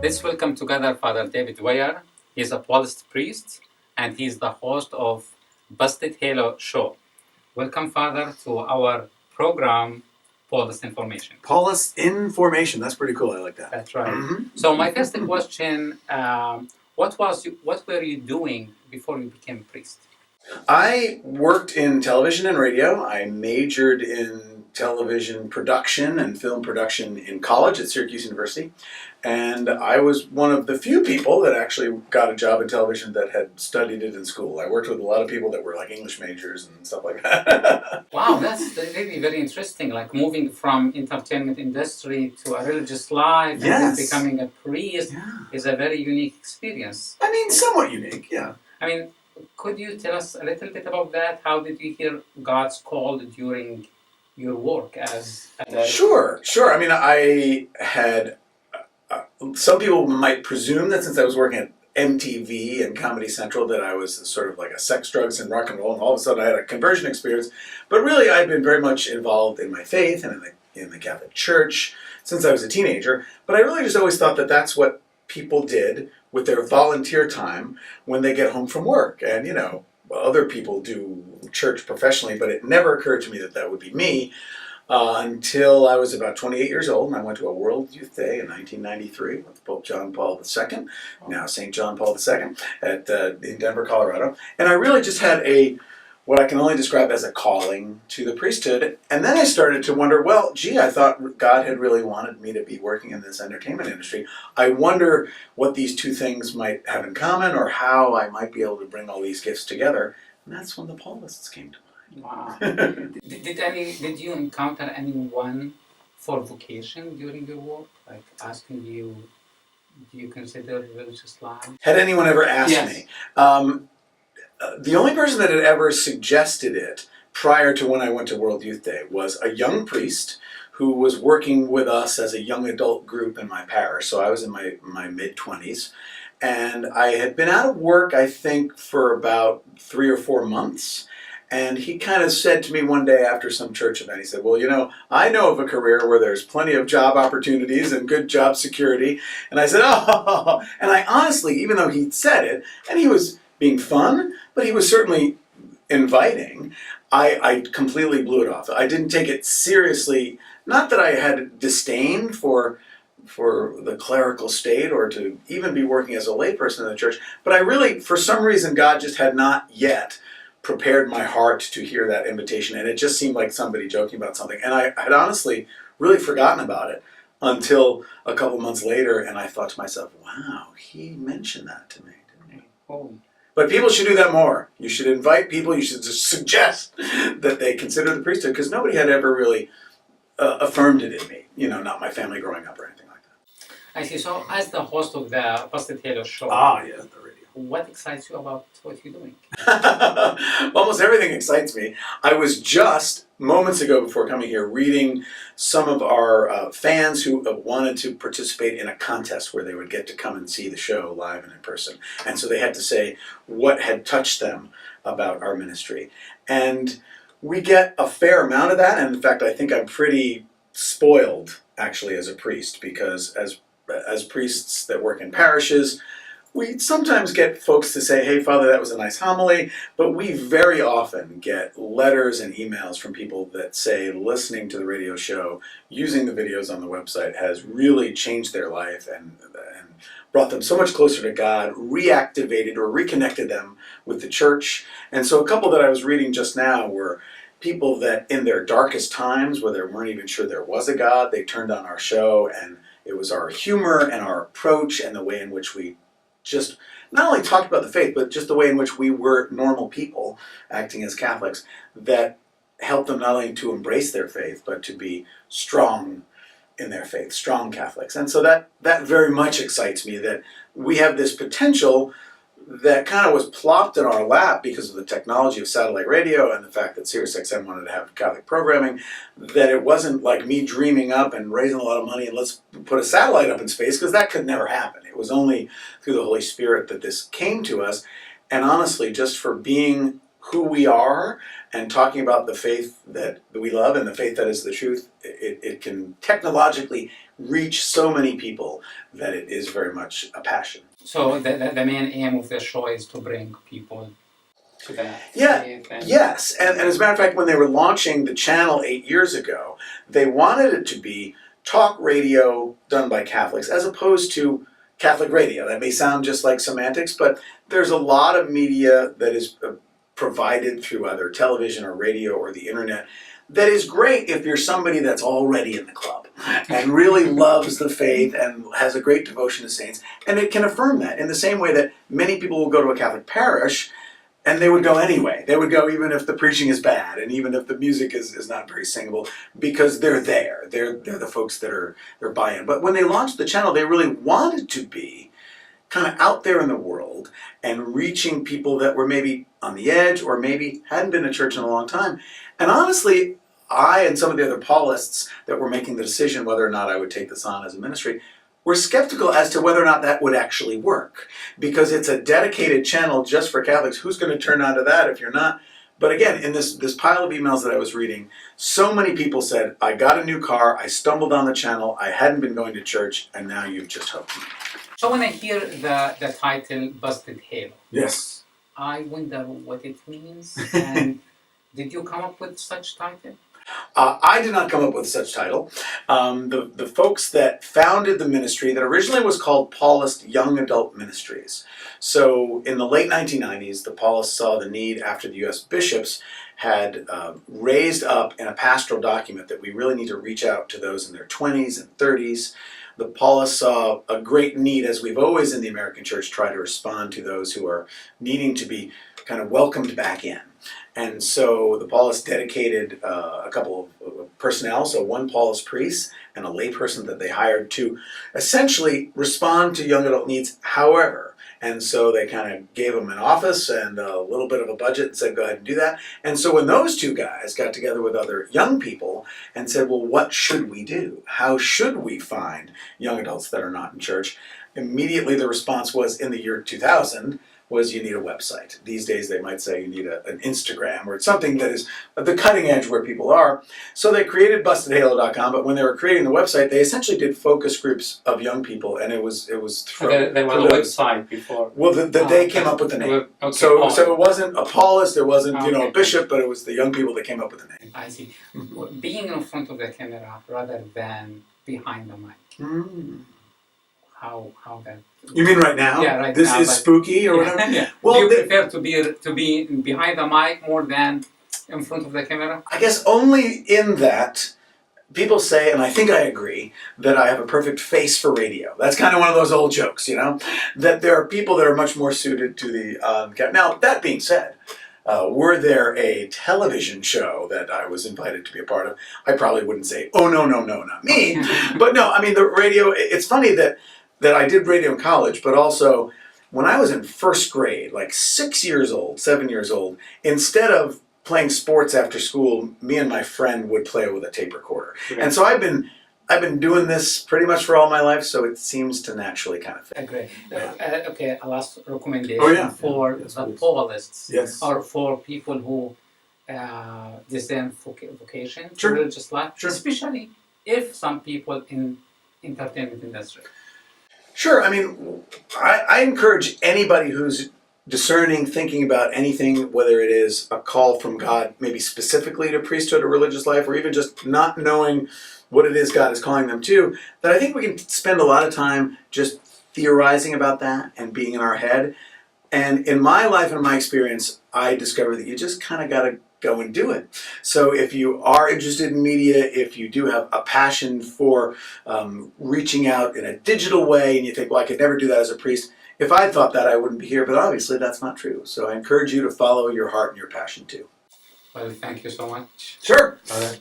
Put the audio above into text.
Let's welcome together Father David Dwyer. He's a Paulist priest and he's the host of Busted Halo Show. Welcome, Father, to our program, Paulist Information. Paulist InFormation. That's pretty cool. I like that. That's right. So my first question, what were you doing before you became a priest? I worked in television and radio. I majored in television production and film production in college at Syracuse University. And I was one of the few people that actually got a job in television that had studied it in school. I worked with a lot of people that were like English majors and stuff like that. Wow, that's really very interesting. Like moving from entertainment industry to a religious life and then becoming a priest is a very unique experience. I mean, somewhat unique, yeah. I mean, could you tell us a little bit about that? How did you hear God's call during your work as a... Sure. I mean, I had... some people might presume that since I was working at MTV and Comedy Central that I was sort of like a sex, drugs, and rock and roll, and all of a sudden I had a conversion experience. But really, I've been very much involved in my faith and in the Catholic Church since I was a teenager. But I really just always thought that that's what people did with their volunteer time when they get home from work. And, you know, other people do church professionally, but it never occurred to me that that would be me. Until I was about 28 years old, and I went to a World Youth Day in 1993 with Pope John Paul II, now St. John Paul II, in Denver, Colorado. And I really just had what I can only describe as a calling to the priesthood. And then I started to wonder, well, gee, I thought God had really wanted me to be working in this entertainment industry. I wonder what these two things might have in common, or how I might be able to bring all these gifts together. And that's when the Paulists came to mind. Wow. Did you encounter anyone for vocation during your work? Like asking you, do you consider religious life? Had anyone ever asked me? The only person that had ever suggested it prior to when I went to World Youth Day was a young priest who was working with us as a young adult group in my parish. So I was in my mid-20s. And I had been out of work, I think, for about 3 or 4 months. And he kind of said to me one day after some church event, he said, well, you know, I know of a career where there's plenty of job opportunities and good job security. And I said, oh, and I honestly, even though he said it, and he was being fun, but he was certainly inviting, I completely blew it off. I didn't take it seriously. Not that I had disdain for the clerical state or to even be working as a layperson in the church, but I really, for some reason, God just had not yet prepared my heart to hear that invitation, and it just seemed like somebody joking about something. And I had honestly really forgotten about it until a couple months later, and I thought to myself, wow, he mentioned that to me, didn't he? Oh. But people should do that more. You should invite people, you should just suggest that they consider the priesthood, because nobody had ever really affirmed it in me, you know, not my family growing up or anything like that. I see. So as the host of the Busted Halo Show, the radio. What excites you about what you're doing? Almost everything excites me. I was just, moments ago before coming here, reading some of our fans who wanted to participate in a contest where they would get to come and see the show live and in person. And so they had to say what had touched them about our ministry. And we get a fair amount of that. And in fact, I think I'm pretty spoiled, actually, as a priest, because as priests that work in parishes, we sometimes get folks to say, hey, Father, that was a nice homily, but we very often get letters and emails from people that say listening to the radio show, using the videos on the website has really changed their life and brought them so much closer to God, reactivated or reconnected them with the church. And so a couple that I was reading just now were people that in their darkest times, where they weren't even sure there was a God, they turned on our show, and it was our humor and our approach and the way in which we just not only talked about the faith, but just the way in which we were normal people acting as Catholics that helped them not only to embrace their faith, but to be strong in their faith, strong Catholics. And so that very much excites me, that we have this potential that kind of was plopped in our lap because of the technology of satellite radio and the fact that SiriusXM wanted to have Catholic programming, that it wasn't like me dreaming up and raising a lot of money and let's put a satellite up in space, because that could never happen. It was only through the Holy Spirit that this came to us. And honestly, just for being who we are and talking about the faith that we love and the faith that is the truth, it can technologically reach so many people that it is very much a passion. So the main aim of the show is to bring people to that Yeah, faith. And yes. And as a matter of fact, when they were launching the channel 8 years ago, they wanted it to be talk radio done by Catholics as opposed to Catholic radio. That may sound just like semantics, but there's a lot of media that is provided through either television or radio or the internet that is great if you're somebody that's already in the club and really loves the faith and has a great devotion to saints. And it can affirm that in the same way that many people will go to a Catholic parish and they would go anyway. They would go even if the preaching is bad and even if the music is not very singable, because they're there. They're the folks that they're buying. But when they launched the channel, they really wanted to be kind of out there in the world and reaching people that were maybe on the edge or maybe hadn't been to church in a long time. And honestly, I and some of the other Paulists that were making the decision whether or not I would take this on as a ministry were skeptical as to whether or not that would actually work, because it's a dedicated channel just for Catholics. Who's going to turn on to that if you're not? But again, in this pile of emails that I was reading, so many people said, I got a new car, I stumbled on the channel, I hadn't been going to church, and now you've just hooked me. so when I hear the title Busted Halo, Yes. I wonder what it means. And did you come up with such title? I did not come up with such title. The folks that founded the ministry that originally was called Paulist Young Adult Ministries. So in the late 1990s, the Paulists saw the need after the U.S. bishops had raised up in a pastoral document that we really need to reach out to those in their 20s and 30s. The Paulists saw a great need, as we've always in the American church try to respond to those who are needing to be kind of welcomed back in. And so the Paulists dedicated a couple of personnel, so one Paulist priest and a layperson that they hired to essentially respond to young adult needs however. And so they kind of gave them an office and a little bit of a budget and said, go ahead and do that. And so when those two guys got together with other young people and said, well, what should we do? How should we find young adults that are not in church? Immediately the response was, in the year 2000, was you need a website. These days they might say you need an Instagram or something that is at the cutting edge where people are. So they created bustedhalo.com, but when they were creating the website, they essentially did focus groups of young people, and it was There was a website before. Well, they came up with the name. Okay. So it wasn't a Paulist, it wasn't a Okay. bishop, but it was the young people that came up with the name. I see. Being in front of the camera rather than behind the mic. How that? You mean right now? Yeah, right this now. This is spooky or whatever? Yeah. Well, do you prefer to be behind the mic more than in front of the camera? I guess only in that people say, and I think I agree, that I have a perfect face for radio. That's kind of one of those old jokes, that there are people that are much more suited to the camera. Now, that being said, were there a television show that I was invited to be a part of, I probably wouldn't say, oh, no, not me. But no, I mean, the radio, it's funny that I did radio in college, but also when I was in first grade, like 7 years old, instead of playing sports after school, me and my friend would play with a tape recorder. Okay. And so I've been doing this pretty much for all my life, so it seems to naturally kind of fit. Great. Okay, a last recommendation for the Paulists, or for people who discern vocation, religious life, especially if some people in entertainment industry. Sure. I mean, I encourage anybody who's discerning, thinking about anything, whether it is a call from God, maybe specifically to priesthood or religious life, or even just not knowing what it is God is calling them to, that I think we can spend a lot of time just theorizing about that and being in our head. And in my life and my experience, I discovered that you just kind of got to go and do it. So if you are interested in media, if you do have a passion for reaching out in a digital way, and you think, well, I could never do that as a priest, if I thought that, I wouldn't be here, but obviously that's not true. So I encourage you to follow your heart and your passion too. Well, thank you so much. Sure. All right.